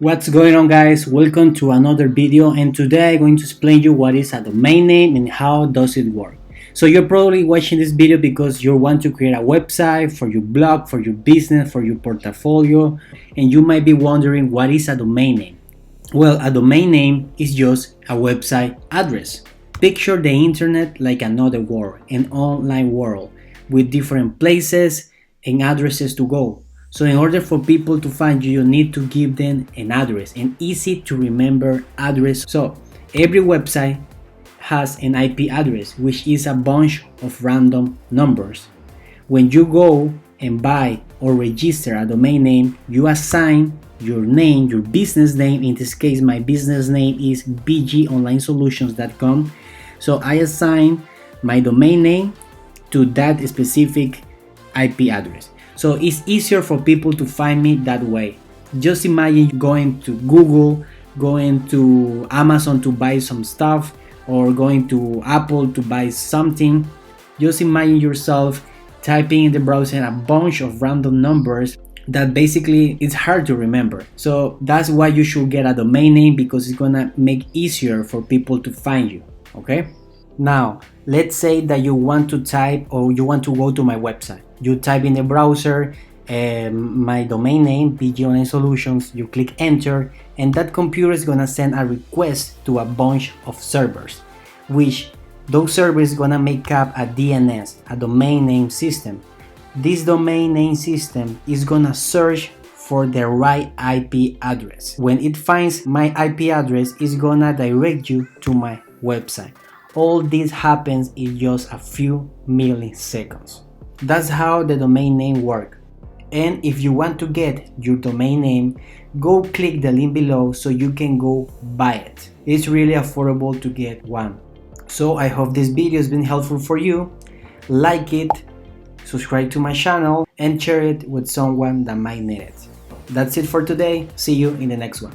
What's going on, guys? Welcome to another video, and today I'm going to explain you what is a domain name and how does it work. So you're probably watching this video because you want to create a website for your blog, for your business, for your portfolio, and you might be wondering what is a domain name. Well, a domain name is just a website address. Picture the internet like another world, an online world with different places and addresses to go. So in order for people to find you, you need to give them an address, an easy to remember address. So every website has an IP address, which is a bunch of random numbers. When you go and buy or register a domain name, you assign your name, your business name. In this case, my business name is bgonlinesolutions.com. So I assign my domain name to that specific IP address. So it's easier for people to find me that way. Just imagine going to Google, going to Amazon to buy some stuff, or going to Apple to buy something. Just imagine yourself typing in the browser a bunch of random numbers that basically it's hard to remember. So that's why you should get a domain name, because it's gonna make easier for people to find you. Okay? Now, let's say that you want to type or you want to go to my website. You type in the browser my domain name, BG Online Solutions, you click enter, and that computer is gonna send a request to a bunch of servers, which those servers gonna make up a DNS, a domain name system. This domain name system is gonna search for the right IP address. When it finds my IP address, it's gonna direct you to my website. All this happens in just a few milliseconds. That's how the domain name works. And if you want to get your domain name, go click the link below so you can go buy it. It's really affordable to get one. So I hope this video has been helpful for you. Like it, subscribe to my channel, and share it with someone that might need it. That's it for today. See you in the next one.